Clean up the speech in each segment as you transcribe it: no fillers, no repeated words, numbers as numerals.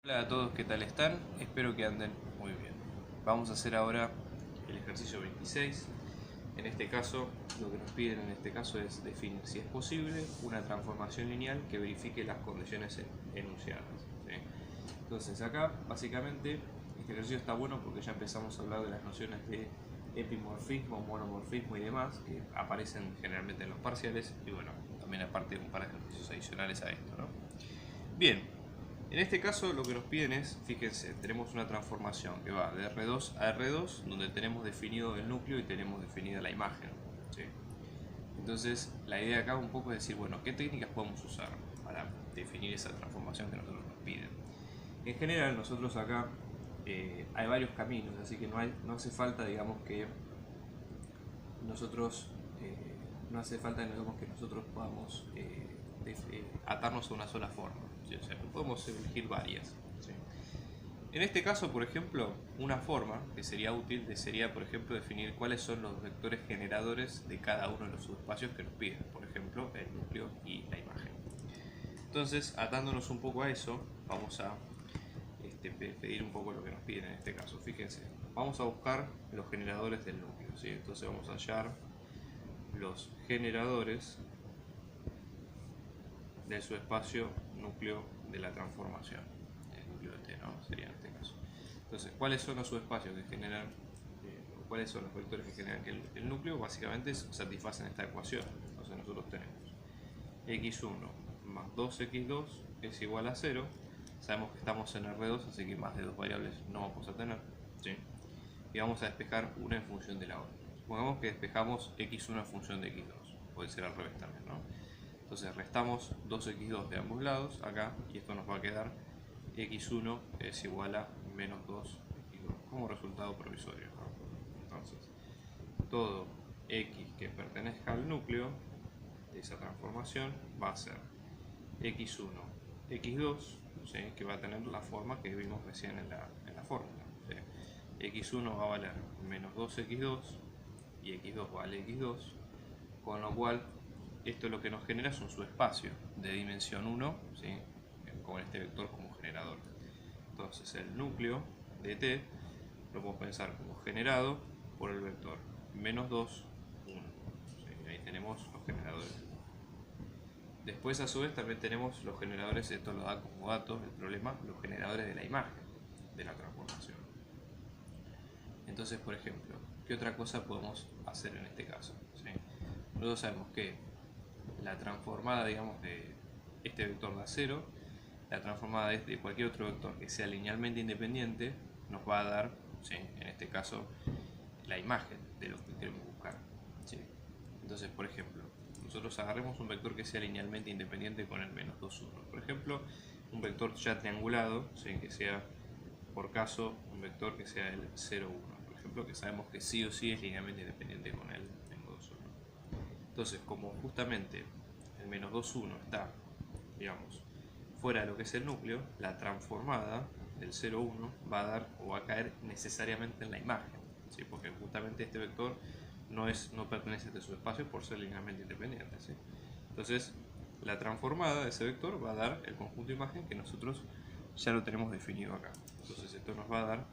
Hola a todos, ¿qué tal están? Espero que anden muy bien. Vamos a hacer ahora el ejercicio 26. En este caso, lo que nos piden en este caso es definir si es posible una transformación lineal que verifique las condiciones enunciadas. ¿Sí? Entonces acá, básicamente, este ejercicio está bueno porque ya empezamos a hablar de las nociones de epimorfismo, monomorfismo y demás que aparecen generalmente en los parciales y bueno, también aparte un par de ejercicios adicionales a esto, ¿no? Bien, en este caso lo que nos piden es, fíjense, tenemos una transformación que va de R2 a R2, donde tenemos definido el núcleo y tenemos definida la imagen. ¿Sí? Entonces, la idea acá un poco es decir, bueno, ¿qué técnicas podemos usar para definir esa transformación que nosotros nos piden? En general, nosotros acá hay varios caminos, así que no hace falta, digamos, que nosotros no hace falta digamos, que nosotros podamos atarnos a una sola forma. ¿Sí? O sea, podemos elegir varias. ¿Sí? En este caso, por ejemplo, una forma que sería útil sería, por ejemplo, definir cuáles son los vectores generadores de cada uno de los subespacios que nos piden, por ejemplo, el núcleo y la imagen. Entonces, atándonos un poco a eso, vamos a pedir un poco lo que nos piden en este caso. Fíjense, vamos a buscar los generadores del núcleo. ¿Sí? Entonces vamos a hallar los generadores del subespacio núcleo de la transformación. El núcleo de T, ¿no? Sería en este caso. Entonces, ¿cuáles son los subespacios que generan, cuáles son los vectores que generan que el núcleo? Básicamente satisfacen esta ecuación. Entonces nosotros tenemos x1 más 2x2 es igual a 0. Sabemos que estamos en R2, así que más de dos variables no vamos a tener. ¿Sí? Y vamos a despejar una en función de la otra. Supongamos que despejamos x1 en función de x2. Puede ser al revés también, ¿no? Entonces restamos 2x2 de ambos lados acá y esto nos va a quedar x1 es igual a menos 2x2 como resultado provisorio, ¿no? Entonces, todo x que pertenezca al núcleo de esa transformación va a ser x1, x2, ¿sí? Que va a tener la forma que vimos recién en la fórmula. ¿Sí? x1 va a valer menos 2x2 y x2 vale x2, con lo cual esto lo que nos genera es un subespacio de dimensión 1, ¿sí? Con este vector como generador. Entonces el núcleo de t lo podemos pensar como generado por el vector menos 2, 1. ¿Sí? Ahí tenemos los generadores. Después a su vez también tenemos los generadores, esto lo da como datos el problema, los generadores de la imagen de la transformación. Entonces, por ejemplo, ¿qué otra cosa podemos hacer en este caso? ¿Sí? Nosotros sabemos que la transformada, digamos, de este vector da 0, la transformada de cualquier otro vector que sea linealmente independiente nos va a dar, ¿sí? En este caso, la imagen de lo que queremos buscar. ¿Sí? Entonces, por ejemplo, nosotros agarremos un vector que sea linealmente independiente con el menos 2, 1. Por ejemplo, un vector ya triangulado, ¿sí? Que sea, por caso, un vector que sea el 0, 1. Por ejemplo, que sabemos que sí o sí es linealmente independiente con el menos 2, 1. Entonces, como justamente el menos 2, 1 está, digamos, fuera de lo que es el núcleo, la transformada del 0, 1 va a dar o va a caer necesariamente en la imagen, ¿sí? Porque justamente este vector no pertenece a este subespacio por ser linealmente independiente, ¿sí? Entonces, la transformada de ese vector va a dar el conjunto de imagen que nosotros ya lo tenemos definido acá. Entonces, esto nos va a dar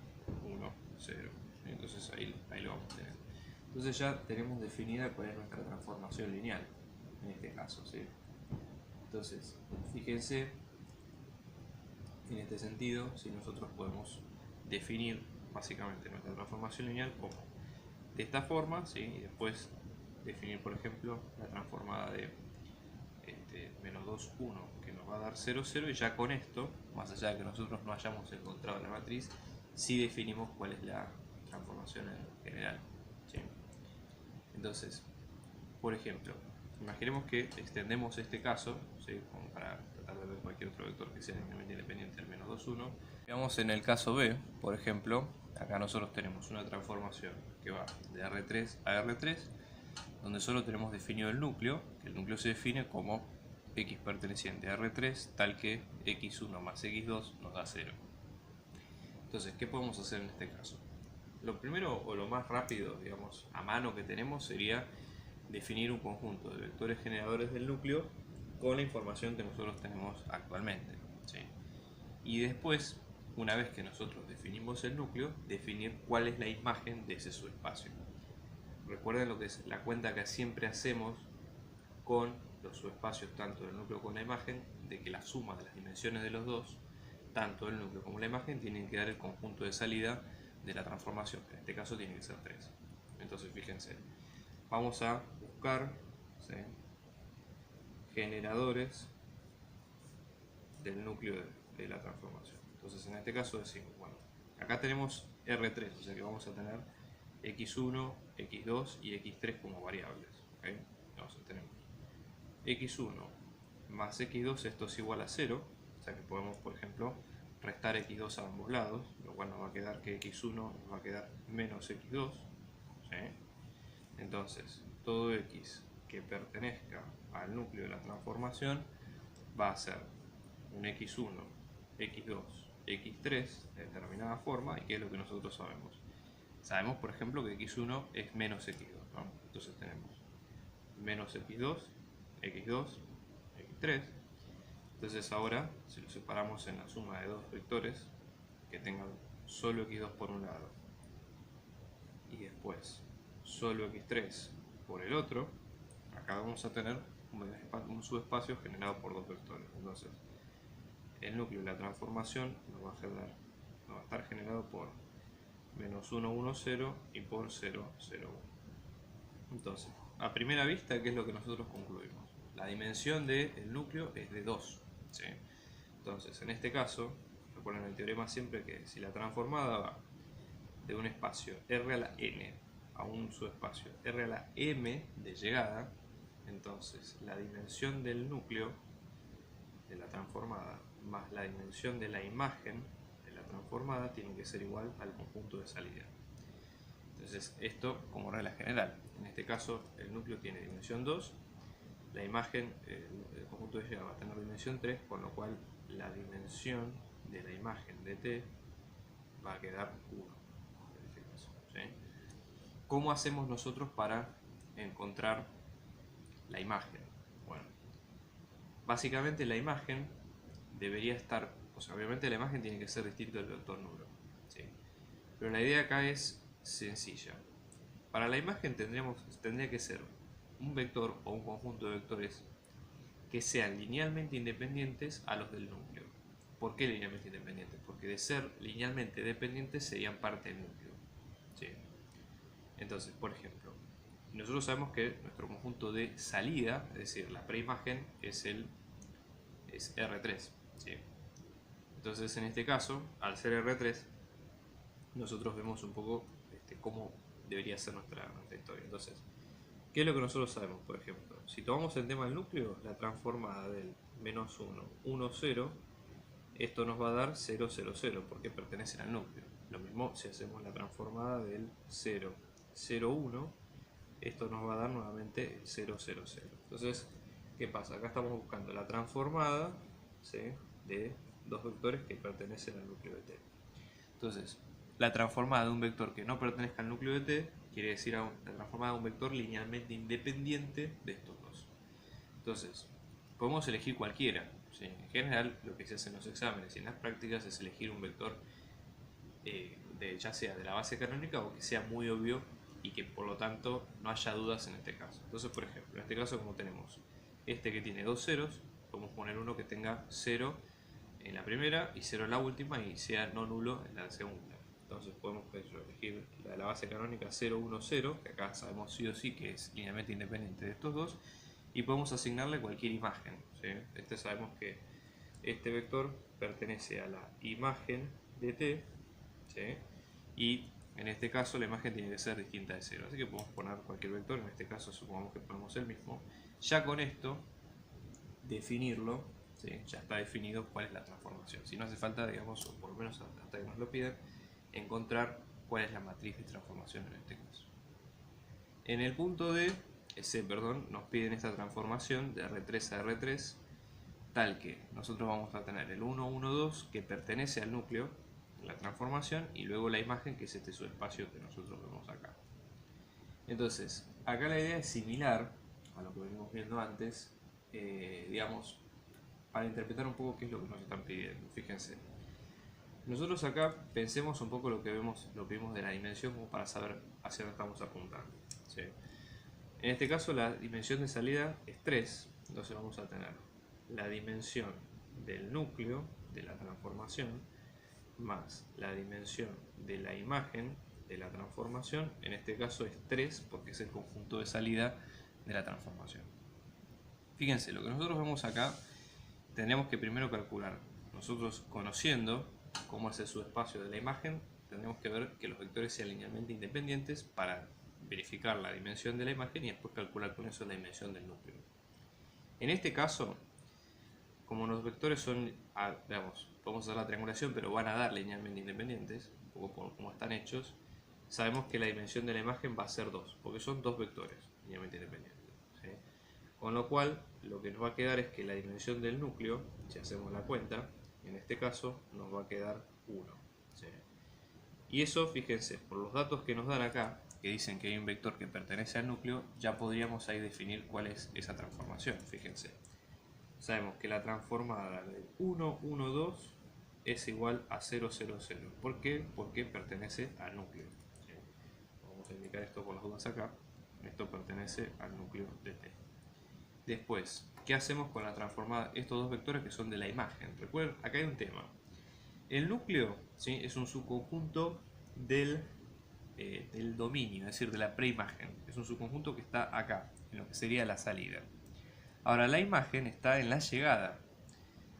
1, 0. Entonces, ahí lo vamos a tener. Entonces, ya tenemos definida cuál es nuestra transformación lineal en este caso, ¿sí? Entonces, fíjense en este sentido si nosotros podemos definir básicamente nuestra transformación lineal como de esta forma, ¿sí? Y después definir, por ejemplo, la transformada de menos 2, 1, que nos va a dar 0, 0, y ya con esto, más allá de que nosotros no hayamos encontrado la matriz, sí definimos cuál es la transformación en general, ¿sí? Entonces, por ejemplo, imaginemos que extendemos este caso, ¿sí? Como para tratar de ver cualquier otro vector que sea linealmente independiente del menos 2, 1. Veamos en el caso B, por ejemplo, acá nosotros tenemos una transformación que va de R3 a R3, donde solo tenemos definido el núcleo, que el núcleo se define como x perteneciente a R3, tal que x1 más x2 nos da 0. Entonces, ¿qué podemos hacer en este caso? Lo primero o lo más rápido, digamos, a mano que tenemos sería definir un conjunto de vectores generadores del núcleo con la información que nosotros tenemos actualmente, ¿sí? Y después, una vez que nosotros definimos el núcleo, definir cuál es la imagen de ese subespacio. Recuerden lo que es la cuenta que siempre hacemos con los subespacios, tanto del núcleo como la imagen, de que la suma de las dimensiones de los dos, tanto el núcleo como la imagen, tienen que dar el conjunto de salida de la transformación, que en este caso tiene que ser 3. Entonces fíjense, vamos a buscar, ¿sí?, generadores del núcleo de la transformación. Entonces en este caso decimos, bueno, acá tenemos R3, o sea que vamos a tener x1, x2 y x3 como variables. ¿Okay? Entonces tenemos x1 más x2, esto es igual a 0, o sea que podemos, por ejemplo, restar x2 a ambos lados, lo cual nos va a quedar que x1 nos va a quedar menos x2. ¿Sí? Entonces, todo x que pertenezca al núcleo de la transformación va a ser un x1, x2, x3 de determinada forma. ¿Y qué es lo que nosotros sabemos? Sabemos, por ejemplo, que x1 es menos x2, ¿no? Entonces tenemos menos x2, x2, x3. Entonces ahora, si lo separamos en la suma de dos vectores que tengan solo x2 por un lado y después solo x3 por el otro, acá vamos a tener un subespacio generado por dos vectores. Entonces el núcleo de la transformación nos va a estar generado por menos 1, 1, 0 y por 0, 0, 1. Entonces, a primera vista, ¿qué es lo que nosotros concluimos? La dimensión del núcleo es de 2. ¿Sí? Entonces, en este caso, recuerden el teorema siempre que si la transformada va de un espacio R a la N a un subespacio R a la M de llegada, entonces la dimensión del núcleo de la transformada más la dimensión de la imagen de la transformada tiene que ser igual al conjunto de salida. Entonces esto como regla general. En este caso el núcleo tiene dimensión 2, la imagen, el conjunto de llegada va a tener dimensión 3, con lo cual la dimensión de la imagen de T va a quedar 1 en este caso. ¿Sí? ¿Cómo hacemos nosotros para encontrar la imagen? Bueno, básicamente la imagen debería estar, o sea, obviamente la imagen tiene que ser distinta del vector nulo, ¿sí? Pero la idea acá es sencilla. Para la imagen tendría que ser un vector o un conjunto de vectores que sean linealmente independientes a los del núcleo. ¿Por qué linealmente independientes? Porque de ser linealmente dependientes serían parte del núcleo. ¿Sí? Entonces, por ejemplo, nosotros sabemos que nuestro conjunto de salida, es decir, la preimagen, es R3. ¿Sí? Entonces, en este caso, al ser R3, nosotros vemos un poco cómo debería ser nuestra historia. Entonces, ¿qué es lo que nosotros sabemos? Por ejemplo, si tomamos el tema del núcleo, la transformada del menos 1, 1, 0, esto nos va a dar 0, 0, 0, porque pertenecen al núcleo. Lo mismo si hacemos la transformada del 0, 0, 1, esto nos va a dar nuevamente 0, 0, 0. Entonces, ¿qué pasa? Acá estamos buscando la transformada, ¿sí?, de dos vectores que pertenecen al núcleo de T. Entonces, la transformada de un vector que no pertenezca al núcleo de T quiere decir la transformada de un vector linealmente independiente de estos dos. Entonces, podemos elegir cualquiera. ¿Sí? En general, lo que se hace en los exámenes y en las prácticas es elegir un vector ya sea de la base canónica o que sea muy obvio y que por lo tanto no haya dudas en este caso. Entonces, por ejemplo, en este caso, como tenemos este que tiene dos ceros, podemos poner uno que tenga 0 en la primera y 0 en la última y sea no nulo en la segunda. Entonces podemos elegir la de la base canónica 0, 1, 0, que acá sabemos sí o sí que es linealmente independiente de estos dos, y podemos asignarle cualquier imagen. ¿Sí? Sabemos que este vector pertenece a la imagen de T, ¿sí?, y en este caso la imagen tiene que ser distinta de 0, así que podemos poner cualquier vector, en este caso supongamos que ponemos el mismo. Ya con esto, definirlo, ¿sí?, ya está definido cuál es la transformación. Si no hace falta, digamos, o por lo menos hasta que nos lo piden, encontrar cuál es la matriz de transformación en este caso. En el punto D, nos piden esta transformación de R3 a R3, tal que nosotros vamos a tener el 1, 1, 2 que pertenece al núcleo, la transformación, y luego la imagen, que es este subespacio que nosotros vemos acá. Entonces, acá la idea es similar a lo que venimos viendo antes, digamos, para interpretar un poco qué es lo que nos están pidiendo. Fíjense. Nosotros acá pensemos un poco lo que vimos de la dimensión como para saber hacia dónde estamos apuntando. ¿Sí? En este caso la dimensión de salida es 3, entonces vamos a tener la dimensión del núcleo de la transformación más la dimensión de la imagen de la transformación, en este caso es 3 porque es el conjunto de salida de la transformación. Fíjense, lo que nosotros vemos acá, tenemos que primero calcular, nosotros conociendo cómo es el subespacio de la imagen, tenemos que ver que los vectores sean linealmente independientes para verificar la dimensión de la imagen y después calcular con eso la dimensión del núcleo. En este caso, como los vectores son, digamos, podemos hacer la triangulación, pero van a dar linealmente independientes, un poco por cómo están hechos, sabemos que la dimensión de la imagen va a ser 2, porque son dos vectores linealmente independientes. ¿Sí? Con lo cual, lo que nos va a quedar es que la dimensión del núcleo, si hacemos la cuenta, en este caso nos va a quedar 1. ¿Sí? Y eso, fíjense, por los datos que nos dan acá, que dicen que hay un vector que pertenece al núcleo, ya podríamos ahí definir cuál es esa transformación. Fíjense, sabemos que la transformada del 1, 1, 2 es igual a 0, 0, 0. ¿Por qué? Porque pertenece al núcleo. ¿Sí? Vamos a indicar esto por las dudas acá. Esto pertenece al núcleo de T. Después, ¿qué hacemos con la transformada? Estos dos vectores que son de la imagen. Recuerden, acá hay un tema. El núcleo, ¿sí?, es un subconjunto del dominio, es decir, de la preimagen. Es un subconjunto que está acá, en lo que sería la salida. Ahora, la imagen está en la llegada.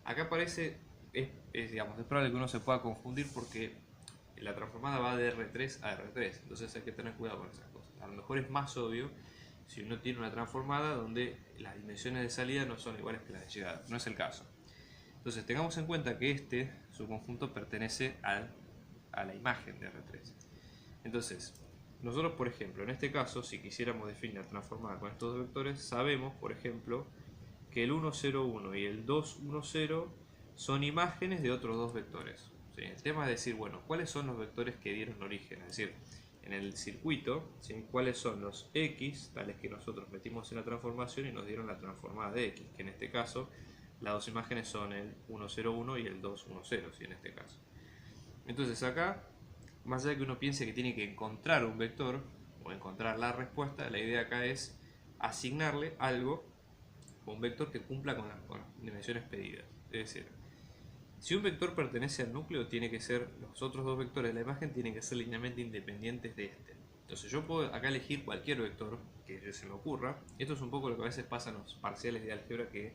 Acá parece, digamos, es probable que uno se pueda confundir porque la transformada va de R3 a R3. Entonces hay que tener cuidado con esas cosas. A lo mejor es más obvio si uno tiene una transformada donde las dimensiones de salida no son iguales que las de llegada. No es el caso. Entonces tengamos en cuenta que este subconjunto pertenece a la imagen de R3. Entonces, nosotros, por ejemplo, en este caso, si quisiéramos definir la transformada con estos dos vectores, sabemos, por ejemplo, que el 1, 0, 1 y el 2, 1, 0 son imágenes de otros dos vectores. ¿Sí? El tema es decir, bueno, ¿cuáles son los vectores que dieron origen? Es decir, en el circuito, ¿sí?, ¿cuáles son los X, tales que nosotros metimos en la transformación y nos dieron la transformada de X? Que en este caso, las dos imágenes son el 1, 0, 1 y el 2, 1, 0, ¿sí?, en este caso. Entonces acá, más allá de que uno piense que tiene que encontrar un vector o encontrar la respuesta, la idea acá es asignarle algo, un vector que cumpla con las dimensiones pedidas. Es decir, si un vector pertenece al núcleo, tiene que ser, los otros dos vectores de la imagen tienen que ser linealmente independientes de este. Entonces yo puedo acá elegir cualquier vector que se me ocurra. Esto es un poco lo que a veces pasa en los parciales de álgebra, que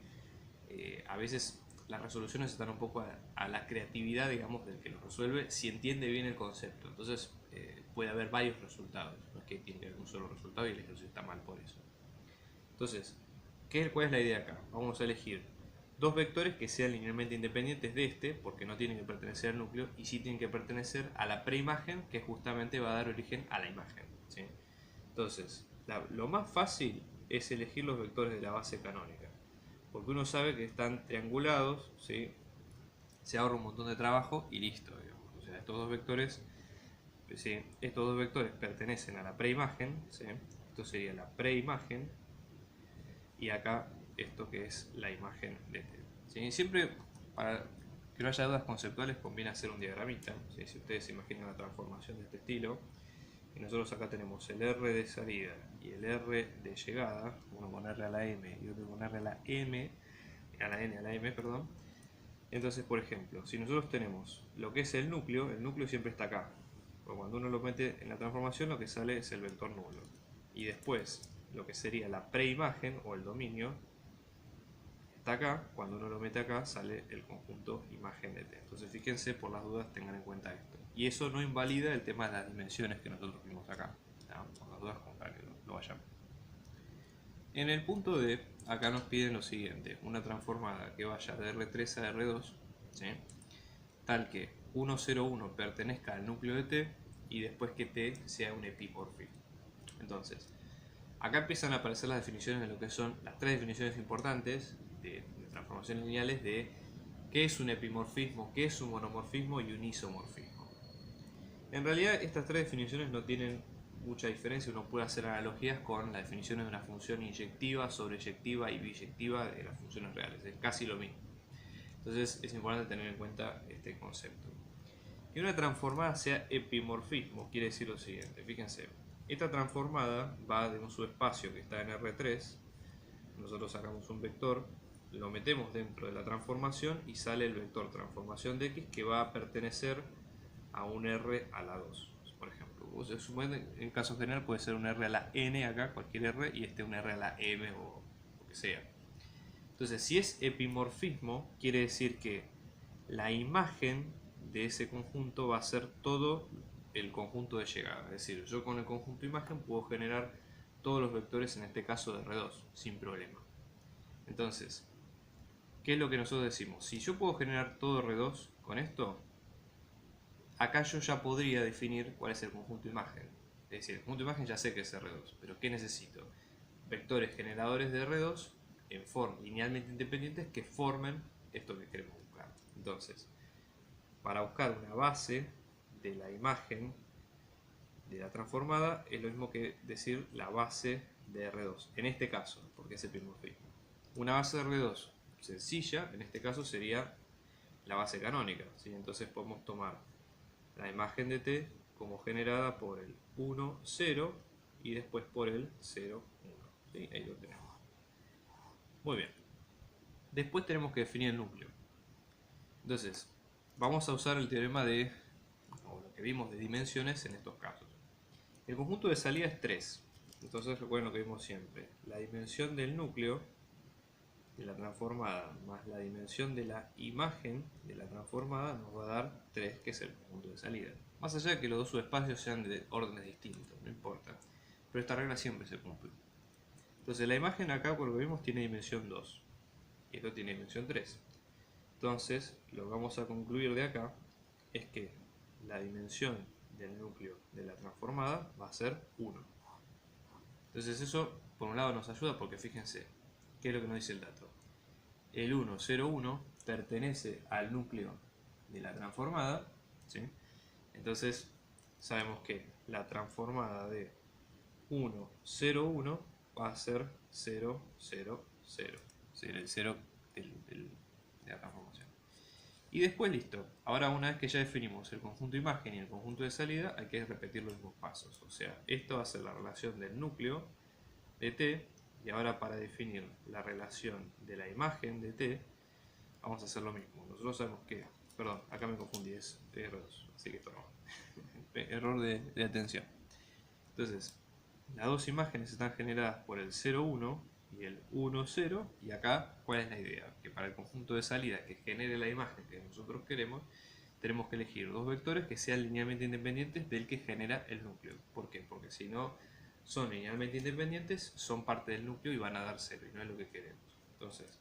a veces las resoluciones están un poco a la creatividad, digamos, del que lo resuelve, si entiende bien el concepto. Entonces puede haber varios resultados, no es que tiene que haber un solo resultado y el ejercicio está mal por eso. Entonces, ¿cuál es la idea acá? Vamos a elegir dos vectores que sean linealmente independientes de este, porque no tienen que pertenecer al núcleo, y sí tienen que pertenecer a la preimagen, que justamente va a dar origen a la imagen. ¿Sí? Entonces, lo más fácil es elegir los vectores de la base canónica, porque uno sabe que están triangulados, ¿sí?, se ahorra un montón de trabajo y listo, digamos. O sea, estos dos vectores, ¿sí?, estos dos vectores pertenecen a la preimagen, ¿sí? Esto sería la preimagen, y acá esto que es la imagen de T. ¿Sí? Siempre, para que no haya dudas conceptuales, conviene hacer un diagramita. ¿Sí? Si ustedes se imaginan una transformación de este estilo, y nosotros acá tenemos el R de salida y el R de llegada, uno con R a la M y otro con R a la M, a la N, a la M, perdón. Entonces, por ejemplo, si nosotros tenemos lo que es el núcleo siempre está acá. Porque cuando uno lo mete en la transformación, lo que sale es el vector nulo. Y después, lo que sería la preimagen o el dominio está acá. Cuando uno lo mete acá, sale el conjunto imagen de T. Entonces, fíjense, por las dudas, tengan en cuenta esto. Y eso no invalida el tema de las dimensiones que nosotros vimos acá. ¿No? Por las dudas, para que lo vayan. En el punto D, acá nos piden lo siguiente: una transformada que vaya de R3 a R2, ¿sí?, tal que 1, 0, 1 pertenezca al núcleo de T y después que T sea un epimorfismo. Entonces, acá empiezan a aparecer las definiciones de lo que son las tres definiciones importantes de transformaciones lineales de qué es un epimorfismo, qué es un monomorfismo y un isomorfismo. En realidad, estas tres definiciones no tienen mucha diferencia. Uno puede hacer analogías con las definiciones de una función inyectiva, sobreyectiva y biyectiva de las funciones reales. Es casi lo mismo. Entonces es importante tener en cuenta este concepto. Que una transformada sea epimorfismo quiere decir lo siguiente, fíjense, esta transformada va de un subespacio que está en R3, nosotros sacamos un vector, lo metemos dentro de la transformación y sale el vector transformación de X que va a pertenecer a un R a la 2, por ejemplo. En caso general puede ser un R a la N acá, cualquier R, y un R a la M o lo que sea. Entonces, si es epimorfismo, quiere decir que la imagen de ese conjunto va a ser todo el conjunto de llegada. Es decir, yo con el conjunto imagen puedo generar todos los vectores, en este caso de R2, sin problema. Entonces, ¿qué es lo que nosotros decimos? Si yo puedo generar todo R2 con esto, acá yo ya podría definir cuál es el conjunto imagen. Es decir, el conjunto imagen ya sé que es R2, pero ¿qué necesito? Vectores generadores de R2 en forma linealmente independientes que formen esto que queremos buscar. Entonces, para buscar una base de la imagen de la transformada es lo mismo que decir la base de R2, en este caso, porque es epimorfismo. Una base de R2 sencilla, en este caso sería la base canónica, ¿sí? Entonces podemos tomar la imagen de T como generada por el 1, 0 y después por el 0, 1. ¿Sí? Ahí lo tenemos. Muy bien. Después tenemos que definir el núcleo. Entonces, vamos a usar el teorema de, o lo que vimos de dimensiones en estos casos. El conjunto de salida es 3. Entonces recuerden lo que vimos siempre. La dimensión del núcleo de la transformada más la dimensión de la imagen de la transformada nos va a dar 3, que es el conjunto de salida. Más allá de que los dos subespacios sean de órdenes distintos, no importa. Pero esta regla siempre se cumple. Entonces la imagen acá, por lo que vimos, tiene dimensión 2. Y esto tiene dimensión 3. Entonces, lo que vamos a concluir de acá es que la dimensión del núcleo de la transformada va a ser 1. Entonces eso, por un lado, nos ayuda porque fíjense, ¿qué es lo que nos dice el dato? El 1, 0, 1 pertenece al núcleo de la transformada, ¿sí? Entonces sabemos que la transformada de 1, 0, 1 va a ser 0, 0, 0. ¿Sí? El 0 de la transformación. Y después listo. Ahora una vez que ya definimos el conjunto imagen y el conjunto de salida, hay que repetir los mismos pasos. O sea, esto va a ser la relación del núcleo de T. Y ahora para definir la relación de la imagen de T, vamos a hacer lo mismo. Nosotros sabemos que, perdón, acá me confundí, es R2, así que esto no. Error de atención. Entonces, las dos imágenes están generadas por el 0, 1 y el 1, 0. Y acá, ¿cuál es la idea? Que para el conjunto de salida que genere la imagen que nosotros queremos, tenemos que elegir dos vectores que sean linealmente independientes del que genera el núcleo. ¿Por qué? Porque si no son linealmente independientes, son parte del núcleo y van a dar 0, y no es lo que queremos. Entonces,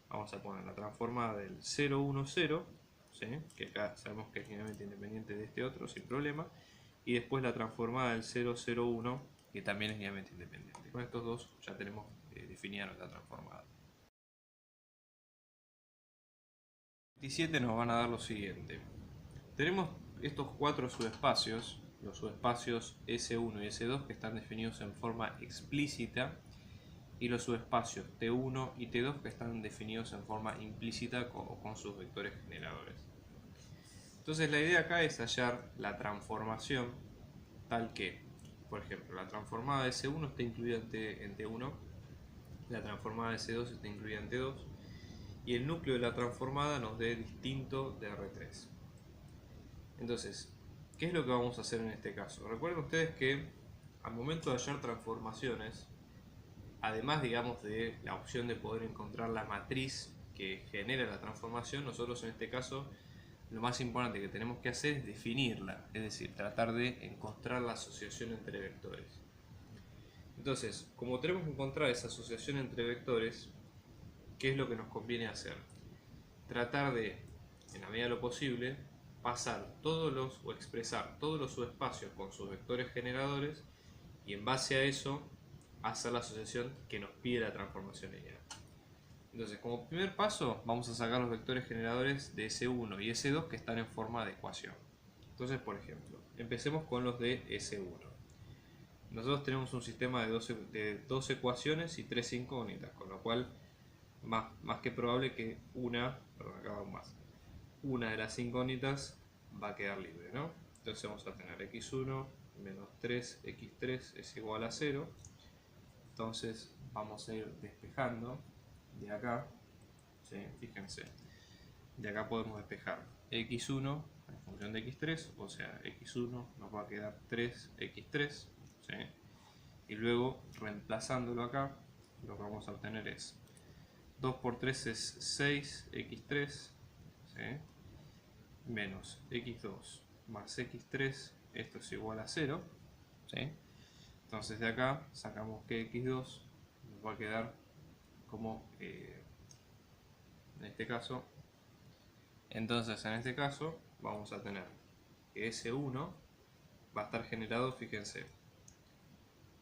vamos a poner la transformada del 0, 1, 0, ¿sí? Que acá sabemos que es linealmente independiente de este otro, sin problema. Y después la transformada del 0, 0, 1, que también es linealmente independiente. Con estos dos ya tenemos definida nuestra transformada. 27 nos van a dar lo siguiente. Tenemos estos cuatro subespacios, los subespacios S1 y S2 que están definidos en forma explícita, y los subespacios T1 y T2 que están definidos en forma implícita con sus vectores generadores. Entonces la idea acá es hallar la transformación tal que, por ejemplo, la transformada de S1 está incluida en T1, la transformada de S2 está incluida en T2, y el núcleo de la transformada nos dé distinto de R3. Entonces, ¿qué es lo que vamos a hacer en este caso? Recuerden ustedes que al momento de hallar transformaciones, además, digamos, de la opción de poder encontrar la matriz que genera la transformación, nosotros en este caso lo más importante que tenemos que hacer es definirla, es decir, tratar de encontrar la asociación entre vectores. Entonces, como tenemos que encontrar esa asociación entre vectores, ¿qué es lo que nos conviene hacer? Tratar de, en la medida de lo posible, pasar todos los, o expresar todos los subespacios con sus vectores generadores, y en base a eso hacer la asociación que nos pide la transformación lineal. Entonces, como primer paso, vamos a sacar los vectores generadores de S1 y S2 que están en forma de ecuación. Entonces, por ejemplo, empecemos con los de S1. Nosotros tenemos un sistema de dos ecuaciones y 3 incógnitas, con lo cual más que probable que perdón, acá va más, una de las incógnitas va a quedar libre, ¿no? Entonces vamos a tener x1 menos 3x3 es igual a 0. Entonces vamos a ir despejando de acá, ¿sí? Fíjense, de acá podemos despejar x1 en función de x3, o sea, x1 nos va a quedar 3x3, ¿sí? Y luego reemplazándolo acá, lo que vamos a obtener es 2 por 3 es 6x3, ¿sí? Menos x2 más x3, esto es igual a 0, ¿sí? Entonces de acá sacamos que x2 nos va a quedar como, en este caso, vamos a tener que S1 va a estar generado, fíjense,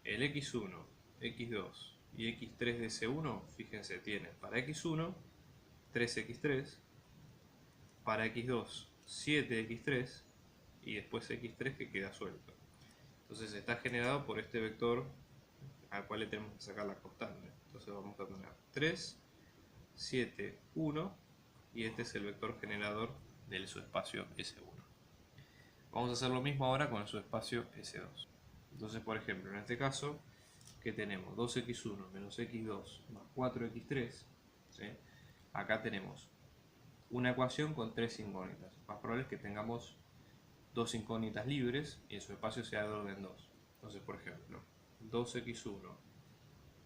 el x1, x2 y x3 de S1, fíjense, tiene para x1 3x3, para x2 7x3 y después x3 que queda suelto. Entonces está generado por este vector al cual le tenemos que sacar la constante. Entonces vamos a tener 3, 7, 1 y este es el vector generador del subespacio S1. Vamos a hacer lo mismo ahora con el subespacio S2. Entonces, por ejemplo, en este caso, que tenemos 2x1 menos x2 más 4x3, ¿sí? Acá tenemos una ecuación con tres incógnitas. Lo más probable es que tengamos dos incógnitas libres y el subespacio sea de orden 2. Entonces, por ejemplo, 2x1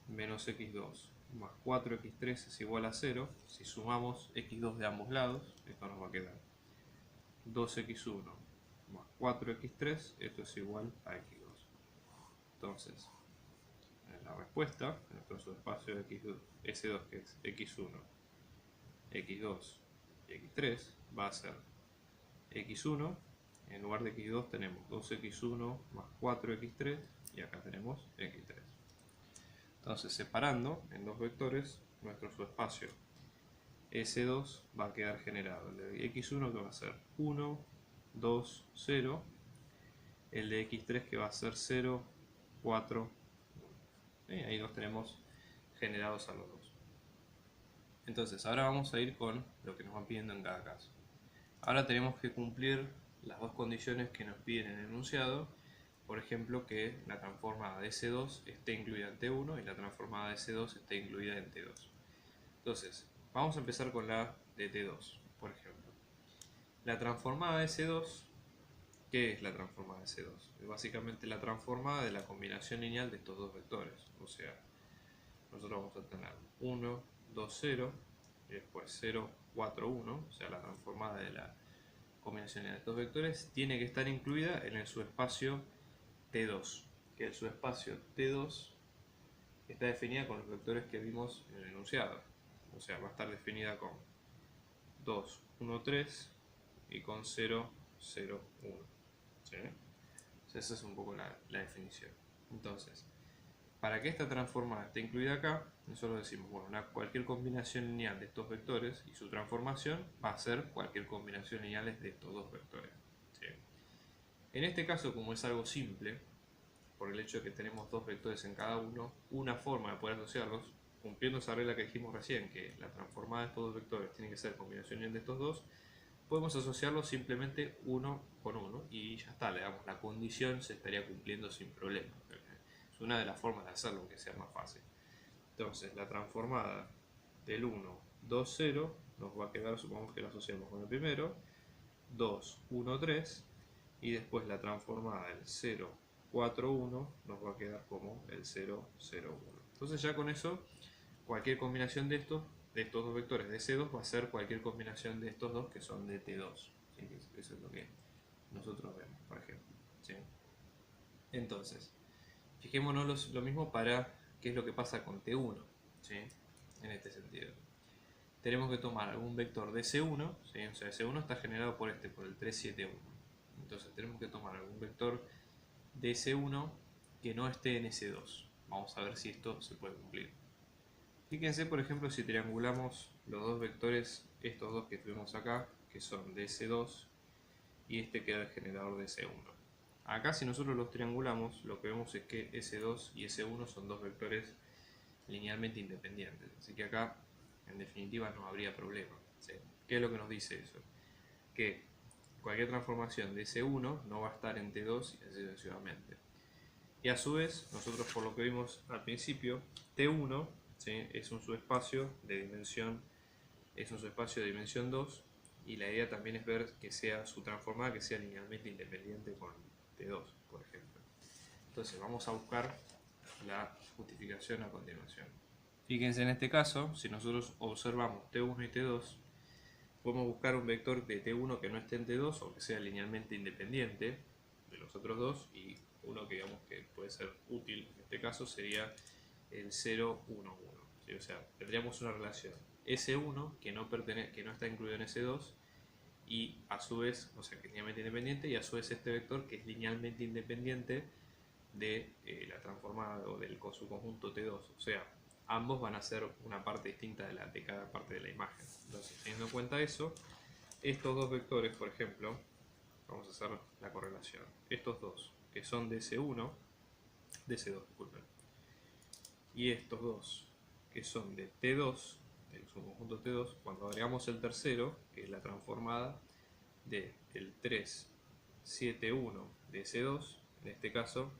menos x2 más 4x3 es igual a 0. Si sumamos x2 de ambos lados, esto nos va a quedar 2x1 más 4x3, esto es igual a x2. Entonces, en la respuesta, en nuestro subespacio de x2, S2, que es x1, x2 y x3, va a ser x1, en lugar de x2 tenemos 2x1 más 4x3 y acá tenemos x3. Entonces, separando en dos vectores, nuestro subespacio S2 va a quedar generado. El de x1 que va a ser 1, 2, 0. El de x3 que va a ser 0, 4, 1. Ahí los tenemos generados a los dos. Entonces, ahora vamos a ir con lo que nos van pidiendo en cada caso. Ahora tenemos que cumplir las dos condiciones que nos piden en el enunciado. Por ejemplo, que la transformada de S2 esté incluida en T1 y la transformada de S2 esté incluida en T2. Entonces, vamos a empezar con la de T2, por ejemplo. La transformada de S2, ¿qué es la transformada de S2? Es básicamente la transformada de la combinación lineal de estos dos vectores. O sea, nosotros vamos a tener 1, 2, 0 y después 0, 4, 1. O sea, la transformada de la combinación lineal de estos vectores tiene que estar incluida en el subespacio T2, que el subespacio T2 está definida con los vectores que vimos en el enunciado. O sea, va a estar definida con 2, 1, 3 y con 0, 0, 1. ¿Sí? Entonces esa es un poco la definición. Entonces, para que esta transformada esté incluida acá, nosotros decimos, bueno, cualquier combinación lineal de estos vectores y su transformación va a ser cualquier combinación lineal de estos dos vectores. ¿Sí? En este caso, como es algo simple, por el hecho de que tenemos dos vectores en cada uno, una forma de poder asociarlos, cumpliendo esa regla que dijimos recién, que la transformada de estos dos vectores tiene que ser combinación lineal de estos dos, podemos asociarlos simplemente uno con uno y ya está, le damos la condición, se estaría cumpliendo sin problema. Es una de las formas de hacerlo, aunque sea más fácil. Entonces, la transformada del 1, 2, 0 nos va a quedar, supongamos que la asociamos con el primero, 2, 1, 3, y después la transformada del 0, 4, 1 nos va a quedar como el 0, 0, 1. Entonces ya con eso, cualquier combinación de estos dos vectores de C2 va a ser cualquier combinación de estos dos que son de T2. ¿Sí? Eso es lo que nosotros vemos, por ejemplo. ¿Sí? Entonces, fijémonos lo mismo para qué es lo que pasa con T1. ¿Sí? En este sentido. Tenemos que tomar algún vector de C1, ¿sí? O sea, C1 está generado por el 371. Entonces tenemos que tomar algún vector de S1 que no esté en S2. Vamos a ver si esto se puede cumplir. Fíjense, por ejemplo, si triangulamos los dos vectores, estos dos que tuvimos acá, que son de S2 y este que era el generador de S1. Acá, si nosotros los triangulamos, lo que vemos es que S2 y S1 son dos vectores linealmente independientes. Así que acá en definitiva no habría problema, ¿sí? ¿Qué es lo que nos dice eso? Que cualquier transformación de S1 no va a estar en T2 y así sucesivamente. Y a su vez, nosotros por lo que vimos al principio, T1, ¿sí?, es un subespacio de dimensión 2, y la idea también es ver que sea su transformada que sea linealmente independiente con T2, por ejemplo. Entonces vamos a buscar la justificación a continuación. Fíjense en este caso, si nosotros observamos T1 y T2, podemos buscar un vector de T1 que no esté en T2 o que sea linealmente independiente de los otros dos, y uno que digamos que puede ser útil en este caso sería el 0, 1, 1. ¿Sí? O sea, tendríamos una relación S1 que no está incluido en S2 y a su vez, o sea, que es linealmente independiente, y a su vez este vector que es linealmente independiente de la transformada o del su conjunto T2. O sea, ambos van a ser una parte distinta de cada parte de la imagen. Entonces, teniendo en cuenta eso, estos dos vectores, por ejemplo, vamos a hacer la correlación. Estos dos, que son de S1, de S2, disculpen, y estos dos, que son de T2, del subconjunto T2, cuando agregamos el tercero, que es la transformada de el 3, 7, 1 de S2, en este caso,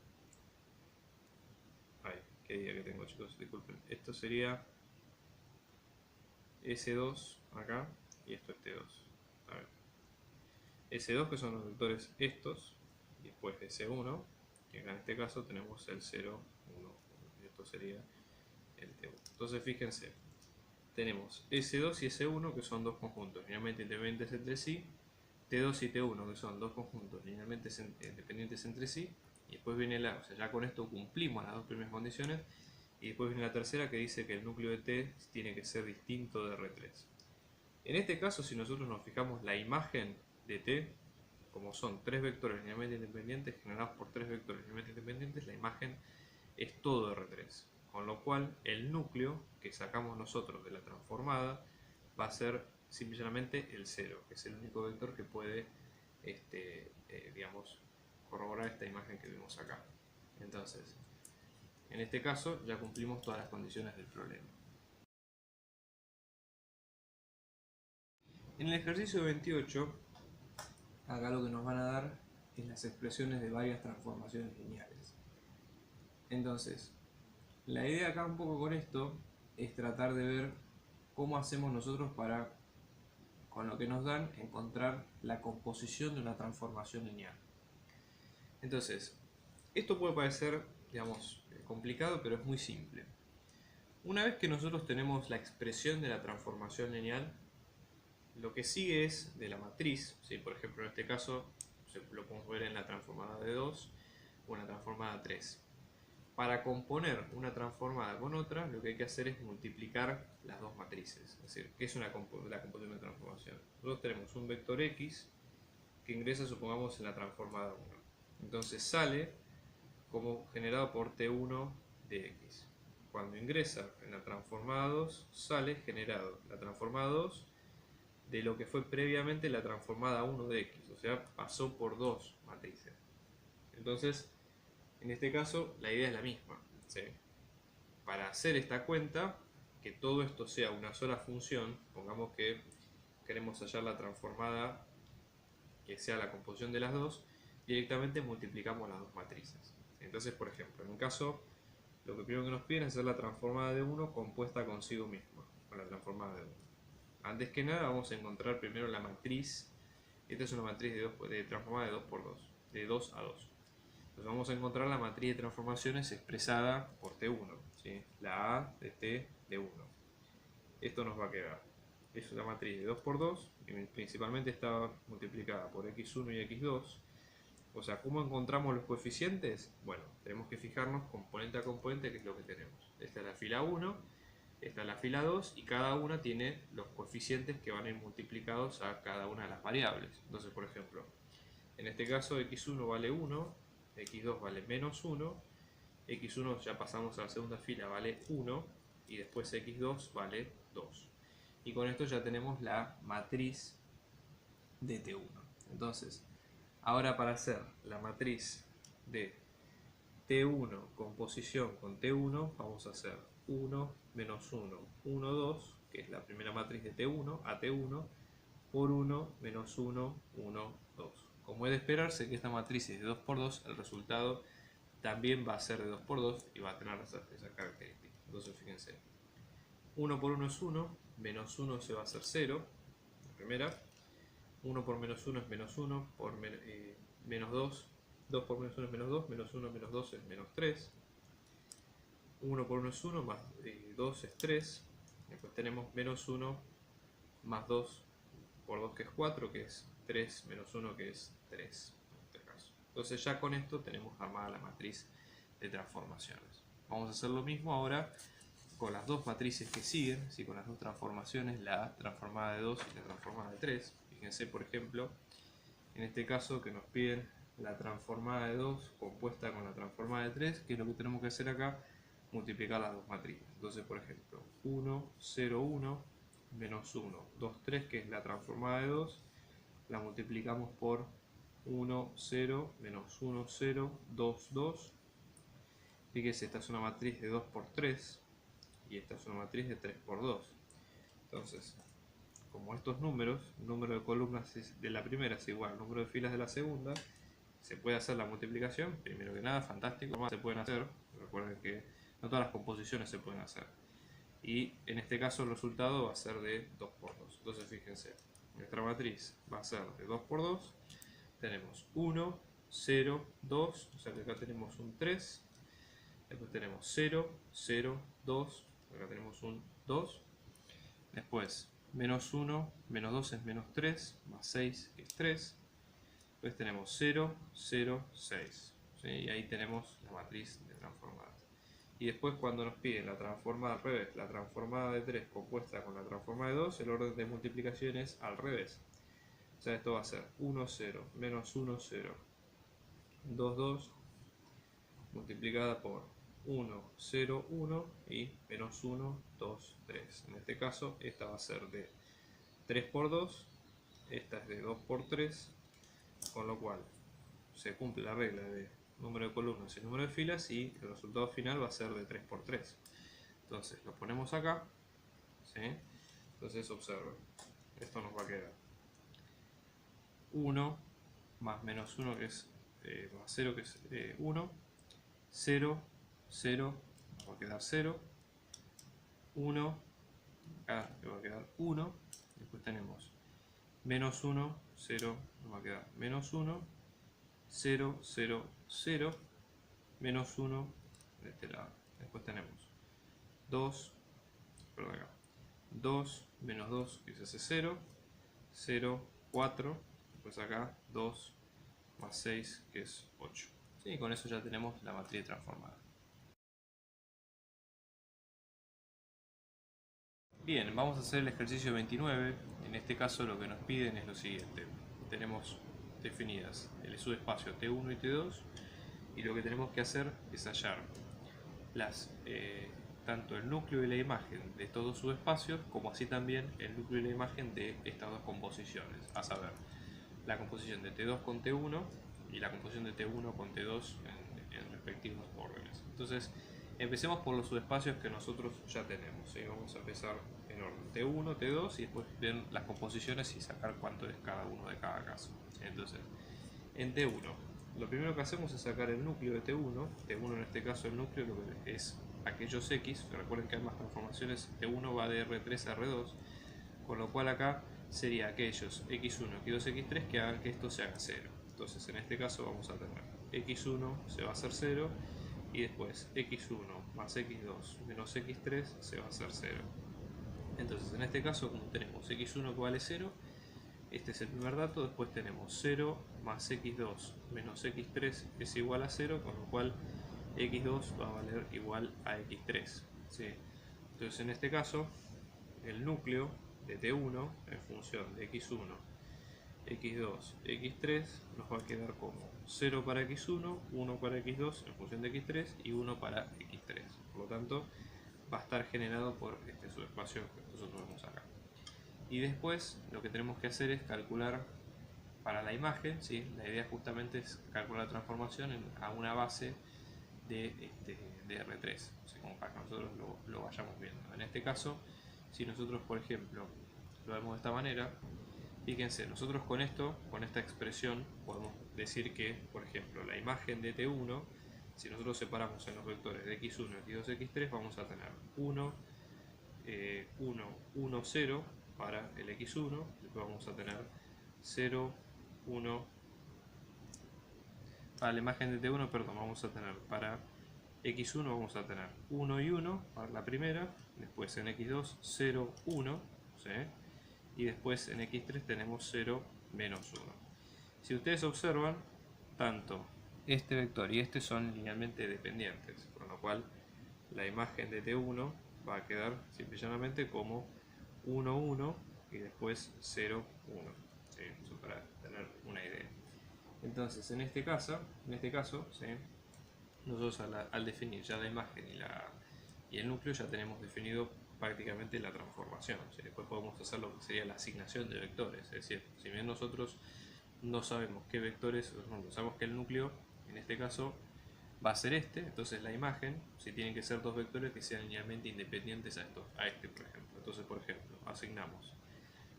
ay, qué día que tengo, chicos, disculpen, esto sería S2 acá, y esto es T2. A ver. S2, que son los vectores estos, y después S1, que en este caso tenemos el 0, 1, 1, y esto sería el T1. Entonces fíjense, tenemos S2 y S1, que son dos conjuntos linealmente independientes entre sí, T2 y T1, que son dos conjuntos linealmente independientes entre sí, y después viene o sea, ya con esto cumplimos las dos primeras condiciones, y después viene la tercera que dice que el núcleo de T tiene que ser distinto de R3. En este caso, si nosotros nos fijamos la imagen de T, como son tres vectores linealmente independientes generados por tres vectores linealmente independientes, la imagen es todo R3. Con lo cual, el núcleo que sacamos nosotros de la transformada va a ser simplemente el 0, que es el único vector que puede, digamos, corroborar esta imagen que vimos acá. Entonces, en este caso ya cumplimos todas las condiciones del problema. En el ejercicio 28, acá lo que nos van a dar es las expresiones de varias transformaciones lineales. Entonces, la idea acá un poco con esto es tratar de ver cómo hacemos nosotros para, con lo que nos dan, encontrar la composición de una transformación lineal. Entonces, esto puede parecer, digamos, complicado, pero es muy simple. Una vez que nosotros tenemos la expresión de la transformación lineal, lo que sigue es de la matriz, ¿sí? Por ejemplo, en este caso lo podemos ver en la transformada de 2 o en la transformada 3. Para componer una transformada con otra, lo que hay que hacer es multiplicar las dos matrices. Es decir, ¿qué es la composición de transformación? Nosotros tenemos un vector x que ingresa, supongamos, en la transformada 1. Entonces sale como generado por T1 de x. Cuando ingresa en la transformada 2, sale generado la transformada 2 de lo que fue previamente la transformada 1 de x. O sea, pasó por dos matrices. Entonces, en este caso, la idea es la misma, ¿sí? Para hacer esta cuenta, que todo esto sea una sola función, pongamos que queremos hallar la transformada que sea la composición de las dos, directamente multiplicamos las dos matrices. Entonces, por ejemplo, en un caso, lo que primero que nos piden es hacer la transformada de 1 compuesta consigo misma, con la transformada de 1. Antes que nada, vamos a encontrar primero la matriz. Esta es una matriz de transformada de 2 por 2, de 2 a 2. Entonces vamos a encontrar la matriz de transformaciones expresada por T1, ¿sí? La A de T de 1. Esto nos va a quedar. Es una matriz de 2 por 2, y principalmente está multiplicada por x1 y x2. O sea, ¿cómo encontramos los coeficientes? Bueno, tenemos que fijarnos componente a componente, que es lo que tenemos. Esta es la fila 1, esta es la fila 2, y cada una tiene los coeficientes que van a ir multiplicados a cada una de las variables. Entonces, por ejemplo, en este caso x1 vale 1, x2 vale menos 1, x1 ya pasamos a la segunda fila, vale 1, y después x2 vale 2. Y con esto ya tenemos la matriz de T1. Entonces, ahora para hacer la matriz de T1 composición con T1, vamos a hacer 1, menos 1, 1, 2, que es la primera matriz de T1, a T1, por 1, menos 1, 1, 2. Como es de esperarse que esta matriz es de 2 por 2, el resultado también va a ser de 2 por 2 y va a tener esa característica. Entonces fíjense, 1 por 1 es 1, menos 1 se va a hacer 0, la primera. 1 por menos 1 es menos 1, por menos 2, 2 por menos 1 es menos 2, menos 1 menos 2 es menos 3. 1 por 1 es 1, más 2 es 3. Después tenemos menos 1 más 2 por 2 que es 4, que es 3 menos 1 que es 3 en este caso. Entonces ya con esto tenemos armada la matriz de transformaciones. Vamos a hacer lo mismo ahora con las dos matrices que siguen, ¿sí? Con las dos transformaciones, la transformada de 2 y la transformada de 3. Fíjense, por ejemplo, en este caso que nos piden la transformada de 2 compuesta con la transformada de 3, que es lo que tenemos que hacer acá, multiplicar las dos matrices. Entonces, por ejemplo, 1, 0, 1, menos 1, 2, 3, que es la transformada de 2, la multiplicamos por 1, 0, menos 1, 0, 2, 2. Fíjense, esta es una matriz de 2 por 3 y esta es una matriz de 3 por 2. Entonces, como estos números, el número de columnas de la primera es igual al número de filas de la segunda, se puede hacer la multiplicación. Primero que nada, fantástico, más se pueden hacer. Recuerden que no todas las composiciones se pueden hacer. Y en este caso el resultado va a ser de 2 por 2. Entonces fíjense, nuestra matriz va a ser de 2 por 2. Tenemos 1, 0, 2, o sea que acá tenemos un 3. Después tenemos 0, 0, 2, acá tenemos un 2. Después menos 1, menos 2 es menos 3, más 6 que es 3. Después tenemos 0, 0, 6. ¿Sí? Y ahí tenemos la matriz de transformadas. Y después cuando nos piden la transformada al revés, la transformada de 3 compuesta con la transformada de 2, el orden de multiplicación es al revés. O sea, esto va a ser 1, 0, menos 1, 0, 2, 2, multiplicada por 1, 0, 1 y menos 1, 2, 3. En este caso, esta va a ser de 3 por 2, esta es de 2 por 3, con lo cual se cumple la regla de número de columnas y número de filas y el resultado final va a ser de 3 por 3. Entonces lo ponemos acá, ¿sí? Entonces observen, esto nos va a quedar 1 más menos 1 que es más 0 que es 1, 0, 0, nos va a quedar 0, 1, acá le va a quedar 1, después tenemos menos 1, 0, nos va a quedar menos 1, 0, 0, 0, menos 1 de este lado. Después tenemos 2, perdón acá, 2 menos 2 que se hace 0, 0, 4, después acá 2 más 6 que es 8. ¿Sí? Y con eso ya tenemos la matriz transformada. Bien, vamos a hacer el ejercicio 29. En este caso lo que nos piden es lo siguiente. Tenemos definidas el subespacio T1 y T2 y lo que tenemos que hacer es hallar tanto el núcleo y la imagen de estos dos subespacios como así también el núcleo y la imagen de estas dos composiciones, a saber, la composición de T2 con T1 y la composición de T1 con T2 en respectivos órdenes. Entonces, empecemos por los subespacios que nosotros ya tenemos, ¿sí? Vamos a empezar en orden T1, T2 y después ver las composiciones y sacar cuánto es cada uno de cada caso. Entonces, en T1, lo primero que hacemos es sacar el núcleo de T1. T1 en este caso el núcleo lo que es aquellos X, recuerden que ambas transformaciones T1 va de R3 a R2, con lo cual acá sería aquellos X1, X2, X3 que hagan que esto se haga 0. Entonces en este caso vamos a tener X1 se va a hacer 0 y después X1 más X2 menos X3 se va a hacer 0. Entonces en este caso, como tenemos X1 que vale 0, este es el primer dato, después tenemos 0 más X2 menos X3 es igual a 0, con lo cual X2 va a valer igual a X3. ¿Sí? Entonces en este caso, el núcleo de T1 en función de X1, X2, X3 nos va a quedar como 0 para X1, 1 para X2 en función de X3 y 1 para X3. Por lo tanto, va a estar generado por este subespacio que nosotros vemos acá. Y después lo que tenemos que hacer es calcular para la imagen, ¿sí? La idea justamente es calcular la transformación a una base de R3, ¿sí? Como para que nosotros lo vayamos viendo. En este caso, si nosotros, por ejemplo, lo vemos de esta manera, fíjense, nosotros con esto, con esta expresión, podemos decir que, por ejemplo, la imagen de T1, si nosotros separamos en los vectores de x1, x2, x3, vamos a tener 1, 1, 1, 0 para el x1, después vamos a tener 0, 1, para la imagen de T1, perdón, vamos a tener para x1 vamos a tener 1 y 1 para la primera, después en x2 0, 1, ¿sí? Y después en x3 tenemos 0, menos 1. Si ustedes observan, tanto este vector y este son linealmente dependientes, con lo cual la imagen de T1 va a quedar simple y llanamente como 1, 1 y después 0, 1. ¿Sí? Eso para tener una idea. Entonces, en este caso, ¿sí? Nosotros al definir ya la imagen y el núcleo ya tenemos definido prácticamente la transformación. ¿Sí? Después podemos hacer lo que sería la asignación de vectores. Es decir, si bien nosotros no sabemos qué vectores, no sabemos que el núcleo, en este caso, va a ser este, entonces la imagen, si tienen que ser dos vectores que sean linealmente independientes a este, por ejemplo. Entonces, por ejemplo, asignamos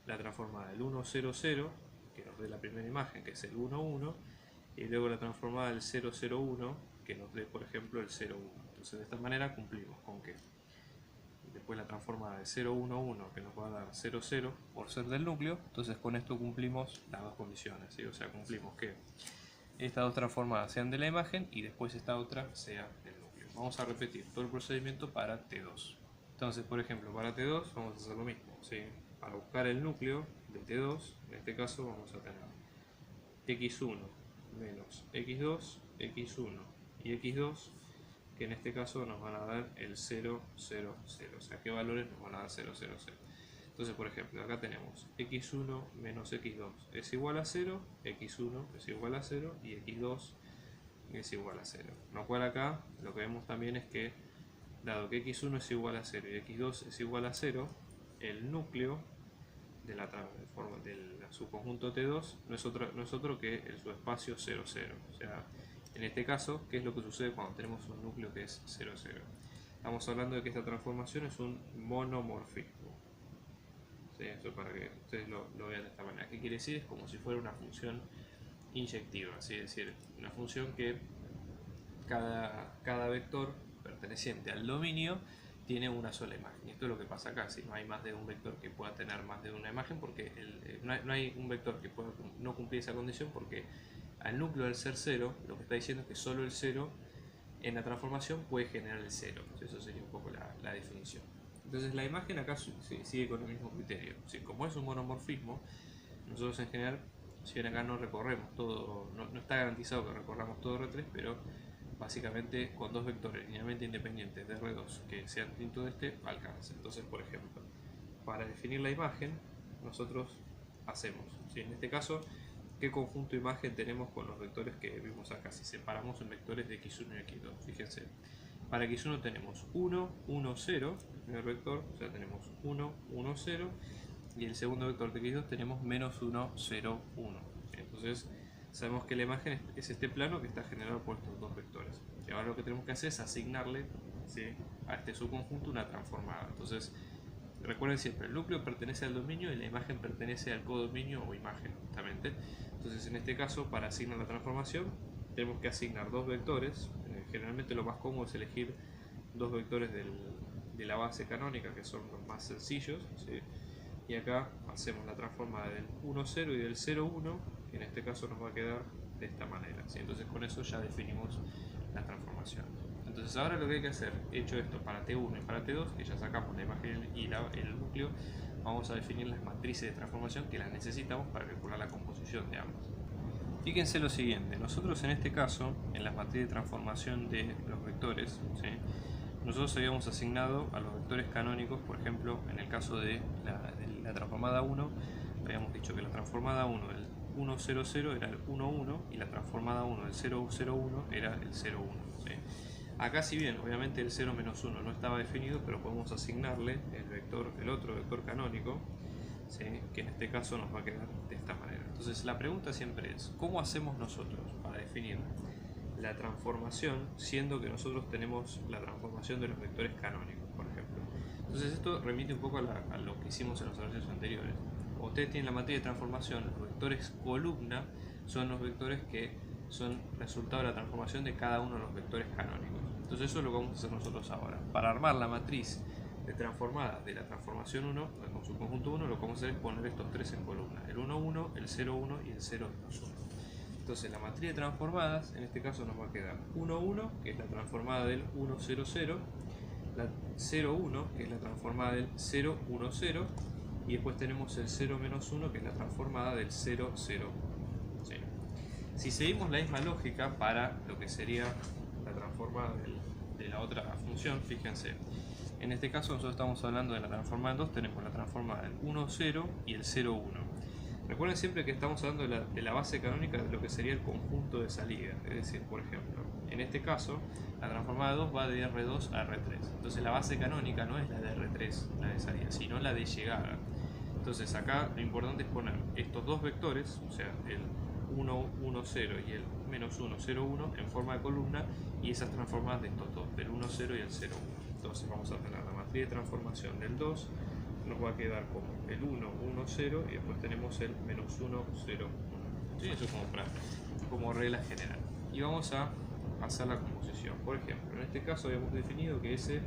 la transformada del 1, 0, 0, que nos dé la primera imagen, que es el 1, 1, y luego la transformada del 0, 0, 1, que nos dé, por ejemplo, el 0, 1. Entonces, de esta manera cumplimos con que después la transformada de 0, 1, 1, que nos va a dar 0, 0, por ser del núcleo. Entonces, con esto cumplimos las dos condiciones, ¿sí? O sea, cumplimos que estas dos transformadas sean de la imagen y después esta otra sea del núcleo. Vamos a repetir todo el procedimiento para T2. Entonces, por ejemplo, para T2 vamos a hacer lo mismo, ¿sí? Para buscar el núcleo de T2, en este caso vamos a tener x1 menos x2, x1 y x2, que en este caso nos van a dar el 0, 0, 0. O sea, ¿qué valores nos van a dar 0, 0, 0? Entonces, por ejemplo, acá tenemos x1 menos x2 es igual a 0, x1 es igual a 0 y x2 es igual a 0. Lo cual acá lo que vemos también es que, dado que x1 es igual a 0 y x2 es igual a 0, el núcleo de del subconjunto T2 no es otro que el subespacio 0, 0. O sea, en este caso, ¿qué es lo que sucede cuando tenemos un núcleo que es 0, 0? Estamos hablando de que esta transformación es un monomorfismo. ¿Sí? Eso para que ustedes lo vean de esta manera. ¿Qué quiere decir? Es como si fuera una función inyectiva, ¿sí? Es decir, una función que cada vector perteneciente al dominio tiene una sola imagen. Y esto es lo que pasa acá, si no hay más de un vector que pueda tener más de una imagen, porque no hay un vector que pueda no cumplir esa condición, porque al núcleo del ser 0, lo que está diciendo es que solo el 0 en la transformación puede generar el 0. Eso sería un poco la definición. Entonces la imagen acá sigue con el mismo criterio. Como es un monomorfismo, nosotros en general, si bien acá no recorremos todo, no está garantizado que recorramos todo R3, pero básicamente con dos vectores linealmente independientes de R2 que sean distintos de este, alcanza. Entonces, por ejemplo, para definir la imagen, nosotros hacemos, ¿sí? En este caso, ¿qué conjunto de imagen tenemos con los vectores que vimos acá? Si separamos en vectores de x1 y x2, fíjense. Para x1 tenemos 1, 1, 0, el primer vector, o sea, tenemos 1, 1, 0, y el segundo vector de x2 tenemos menos 1, 0, 1. ¿Sí? Entonces, sabemos que la imagen es este plano que está generado por estos dos vectores. Y ahora lo que tenemos que hacer es asignarle, ¿sí?, a este subconjunto una transformada. Entonces, recuerden siempre, el núcleo pertenece al dominio y la imagen pertenece al codominio o imagen, justamente. Entonces, en este caso, para asignar la transformación, tenemos que asignar dos vectores. Generalmente lo más cómodo es elegir dos vectores de la base canónica, que son los más sencillos, ¿sí? Y acá hacemos la transformada del 1, 0 y del 0, 1, que en este caso nos va a quedar de esta manera, ¿sí? Entonces con eso ya definimos la transformación. Entonces ahora lo que hay que hacer, hecho esto para T1 y para T2, que ya sacamos la imagen y el núcleo, vamos a definir las matrices de transformación que las necesitamos para calcular la composición de ambas. Fíjense lo siguiente, nosotros en este caso, en las matrices de transformación de los vectores, ¿sí?, nosotros habíamos asignado a los vectores canónicos, por ejemplo, en el caso de la transformada 1, habíamos dicho que la transformada 1 del 1, 0, 0 era el 1, 1 y la transformada 1 del 0, 0, 1 era el 0, 1. ¿Sí? Acá, si bien obviamente el 0 menos 1 no estaba definido, pero podemos asignarle el otro vector canónico, ¿sí?, que en este caso nos va a quedar de esta manera. Entonces la pregunta siempre es, ¿cómo hacemos nosotros para definir la transformación, siendo que nosotros tenemos la transformación de los vectores canónicos, por ejemplo? Entonces esto remite un poco a lo que hicimos en los ejercicios anteriores. Ustedes tienen la matriz de transformación, los vectores columna son los vectores que son resultado de la transformación de cada uno de los vectores canónicos. Entonces eso es lo que vamos a hacer nosotros ahora. Para armar la matriz de transformada de la transformación 1, con su conjunto 1, lo que vamos a hacer es poner estos tres en columna, el 1, 1, el 0, 1 y el 0, 1. Entonces la matriz de transformadas, en este caso nos va a quedar 1, 1, que es la transformada del 1, 0, 0, la 0, 1, que es la transformada del 0, 1, 0, y después tenemos el 0, menos 1, que es la transformada del 0, 0, 0. Si seguimos la misma lógica para lo que sería la transformada de la otra función, fíjense, en este caso nosotros estamos hablando de la transformada en 2, tenemos la transformada del 1, 0 y el 0, 1. Recuerden siempre que estamos hablando de la base canónica de lo que sería el conjunto de salida, es decir, por ejemplo, en este caso la transformada de 2 va de R2 a R3, entonces la base canónica no es la de R3, la de salida, sino la de llegada. Entonces acá lo importante es poner estos dos vectores, o sea, el 1, 1, 0 y el menos 1, 0, 1 en forma de columna, y esas transformadas de estos dos, del 1, 0 y el 0, 1. Entonces vamos a tener la matriz de transformación del 2, nos va a quedar como el 1, 1, 0 y después tenemos el menos 1, 0, 1. ¿Sí? Eso como regla general. Y vamos a hacer la composición. Por ejemplo, en este caso habíamos definido que S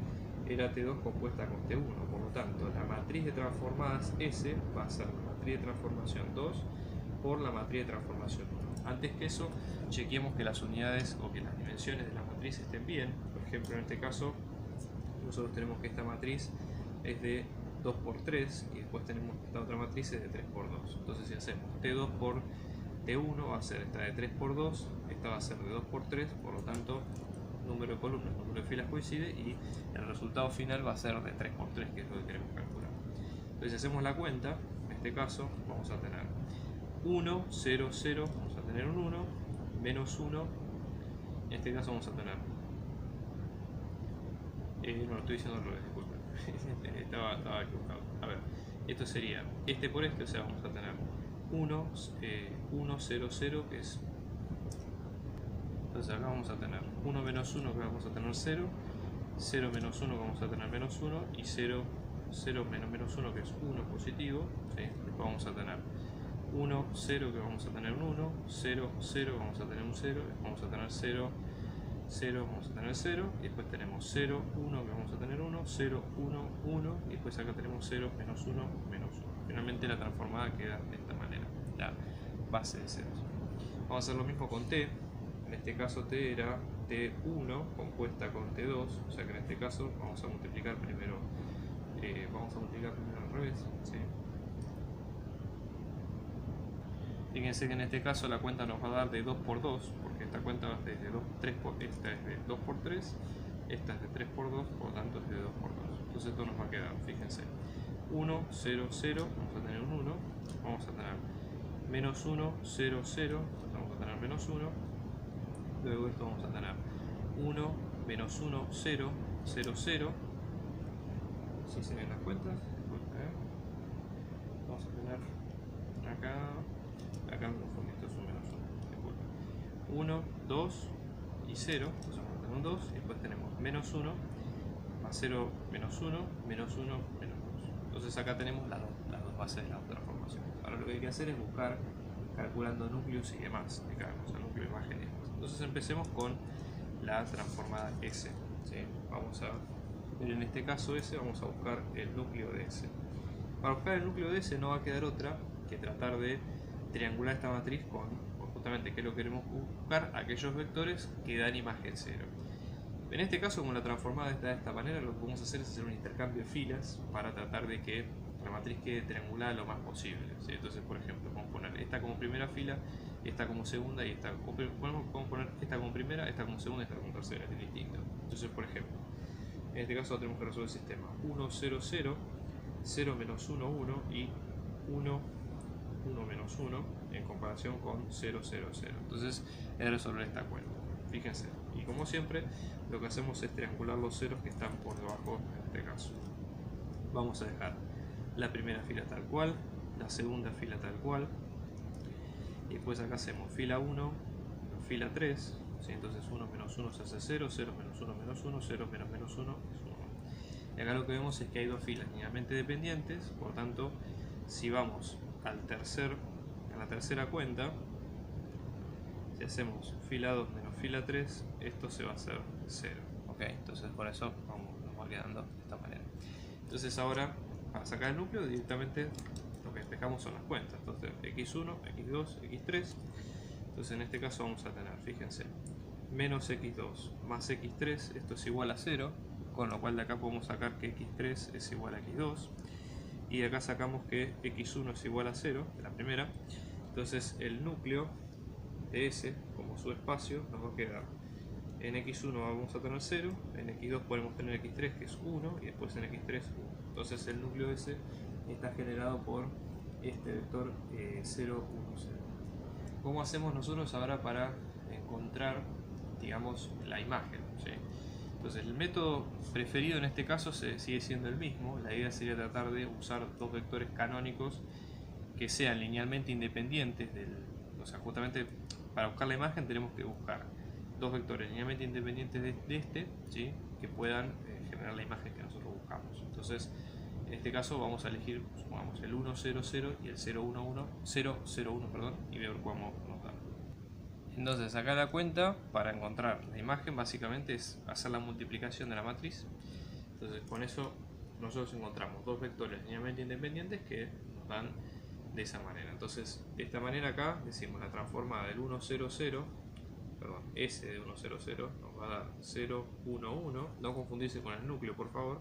era T2 compuesta con T1, por lo tanto la matriz de transformadas S va a ser la matriz de transformación 2 por la matriz de transformación 1. Antes que eso, chequeemos que las unidades o que las dimensiones de la matriz estén bien. Por ejemplo, en este caso nosotros tenemos que esta matriz es de 2 por 3 y después tenemos que esta otra matriz es de 3 por 2. Entonces si hacemos T2 por T1 va a ser esta de 3 por 2, esta va a ser de 2 por 3, por lo tanto número de columnas, número de filas coincide y el resultado final va a ser de 3 por 3, que es lo que queremos calcular. Entonces si hacemos la cuenta, en este caso vamos a tener 1, 0, 0, vamos a tener un 1, menos 1, en este caso vamos a tener, no lo estoy diciendo al revés, disculpen, estaba equivocado. A ver, esto sería este por este, o sea, vamos a tener 1, 1, 0, 0, que es, entonces acá vamos a tener 1 menos 1, que vamos a tener 0, 0 menos 1, que vamos a tener menos 1, y 0, 0 menos 1, que es 1 positivo, ¿sí? Después vamos a tener 1, 0, que vamos a tener un 1, 0, 0, vamos a tener un 0, vamos a tener 0, 0, vamos a tener 0, y después tenemos 0, 1, que vamos a tener 1, 0, 1, 1, y después acá tenemos 0, menos 1, menos 1. Finalmente la transformada queda de esta manera, la base de ceros. Vamos a hacer lo mismo con T. En este caso T era T1 compuesta con T2, o sea que en este caso vamos a multiplicar primero, al revés, ¿sí? Fíjense que en este caso la cuenta nos va a dar de 2 por 2, porque esta cuenta es de 2, 3 por, esta es de 2 por 3, esta es de 3 por 2, por lo tanto es de 2 por 2. Entonces esto nos va a quedar, fíjense, 1, 0, 0, vamos a tener un 1, vamos a tener menos 1, 0, 0, vamos a tener menos 1, luego esto vamos a tener 1, menos 1, 0, 0, 0, si se ven las cuentas, vamos a tener acá me confundí, esto es un menos 1, 1, 2 y 0, entonces vamos a tener un 2, y después tenemos menos 1, más 0, menos 1, menos 1, menos 2. Entonces acá tenemos las dos bases de la transformación. Ahora lo que hay que hacer es buscar, calculando núcleos y demás de cada cosa, núcleo, imagen y demás. Entonces empecemos con la transformada S, ¿sí? Vamos a ver en este caso S, vamos a buscar el núcleo de S. Para buscar el núcleo de S no va a quedar otra que tratar de triangular esta matriz con justamente que lo queremos buscar, aquellos vectores que dan imagen 0. En este caso, como la transformada está de esta manera, lo que vamos a hacer es hacer un intercambio de filas para tratar de que la matriz quede triangulada lo más posible, ¿sí? Entonces, por ejemplo, podemos poner esta como primera fila, esta como segunda y esta. Podemos poner esta como primera, esta como segunda y esta como tercera, es distinto. Entonces, por ejemplo, en este caso tenemos que resolver el sistema 1, 0, 0, 0 menos 1, 1 y 1, 1 menos 1 en comparación con 0, 0, 0. Entonces es resolver esta cuenta. Fíjense, y como siempre lo que hacemos es triangular los ceros que están por debajo en este caso. Vamos a dejar la primera fila tal cual, la segunda fila tal cual, y después acá hacemos fila 1, fila 3, ¿sí? Entonces 1 menos 1 se hace 0, 0 menos 1 menos 1, 0 menos 1 es 1. Y acá lo que vemos es que hay dos filas linealmente dependientes, por tanto, si vamos a la tercera cuenta, si hacemos fila 2 menos fila 3, esto se va a hacer 0. ¿Ok? Entonces por eso nos va quedando de esta manera. Entonces ahora, para sacar el núcleo, directamente lo que despejamos son las cuentas. Entonces x1, x2, x3. Entonces en este caso vamos a tener, fíjense, menos x2 más x3, esto es igual a 0, con lo cual de acá podemos sacar que x3 es igual a x2, y de acá sacamos que x1 es igual a 0, de la primera. Entonces el núcleo de S como su espacio nos va a quedar, en x1 vamos a tener 0, en x2 podemos tener x3 que es 1, y después en x3 1. Entonces el núcleo de S está generado por este vector 0, 1, 0. ¿Cómo hacemos nosotros ahora para encontrar, digamos, la imagen? ¿Sí? Entonces el método preferido en este caso sigue siendo el mismo. La idea sería tratar de usar dos vectores canónicos que sean linealmente independientes o sea, justamente para buscar la imagen tenemos que buscar dos vectores linealmente independientes de este, ¿sí? Que puedan generar la imagen que nosotros buscamos. Entonces en este caso vamos a elegir, supongamos, el 1, 0, 0 y el 0, 1, 1, 0, 0, 1, perdón, y ver cómo nos da. Entonces acá la cuenta para encontrar la imagen básicamente es hacer la multiplicación de la matriz. Entonces con eso nosotros encontramos dos vectores linealmente independientes que nos dan de esa manera. Entonces de esta manera acá decimos la transformada del 1, 0, 0, perdón, S de 1, 0, 0 nos va a dar 0, 1, 1, no confundirse con el núcleo por favor,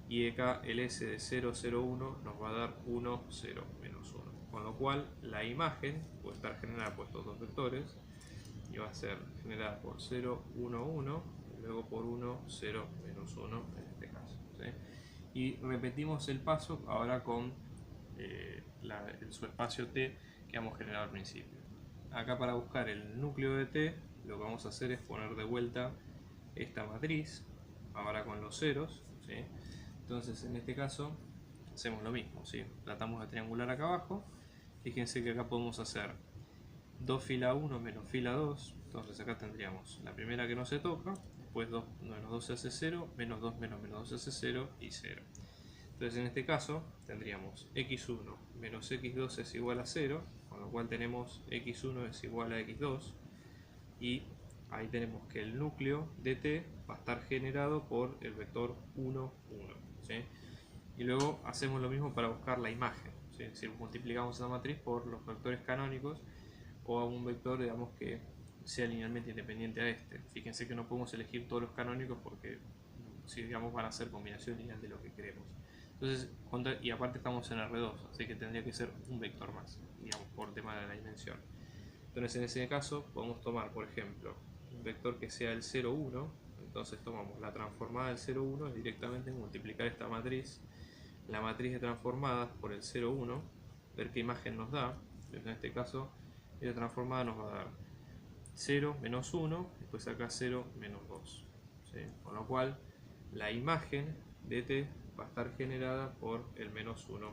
y acá el S de 0, 0, 1 nos va a dar 1, 0, menos 1, con lo cual la imagen puede estar generada por estos dos vectores y va a ser generada por 0, 1, 1 y luego por 1, 0, menos 1 en este caso, ¿sí? Y repetimos el paso ahora con el subespacio T que hemos generado al principio. Acá para buscar el núcleo de T lo que vamos a hacer es poner de vuelta esta matriz, ahora con los ceros, ¿sí? Entonces en este caso hacemos lo mismo, ¿sí? Tratamos de triangular acá abajo. Fíjense que acá podemos hacer 2 fila 1 menos fila 2, entonces acá tendríamos la primera que no se toca, después 2 menos 2 se hace 0, menos 2 menos menos 2 se hace 0 y 0. Entonces en este caso tendríamos x1 menos x2 es igual a 0, con lo cual tenemos x1 es igual a x2, y ahí tenemos que el núcleo de t va a estar generado por el vector 1, 1, ¿sí? Y luego hacemos lo mismo para buscar la imagen, ¿sí? Es decir, multiplicamos esa matriz por los vectores canónicos o a un vector, digamos, que sea linealmente independiente a este. Fíjense que no podemos elegir todos los canónicos porque, si digamos, van a ser combinación lineal de lo que queremos. Entonces, y aparte estamos en R2, así que tendría que ser un vector más, digamos, por tema de la dimensión. Entonces en ese caso podemos tomar, por ejemplo, un vector que sea el 0, 1. Entonces tomamos la transformada del 0, 1 y directamente multiplicar esta matriz, la matriz de transformadas por el 0, 1, ver qué imagen nos da. Entonces en este caso esta transformada nos va a dar 0 menos 1, después acá 0 menos 2, ¿sí? Con lo cual la imagen de t va a estar generada por el menos 1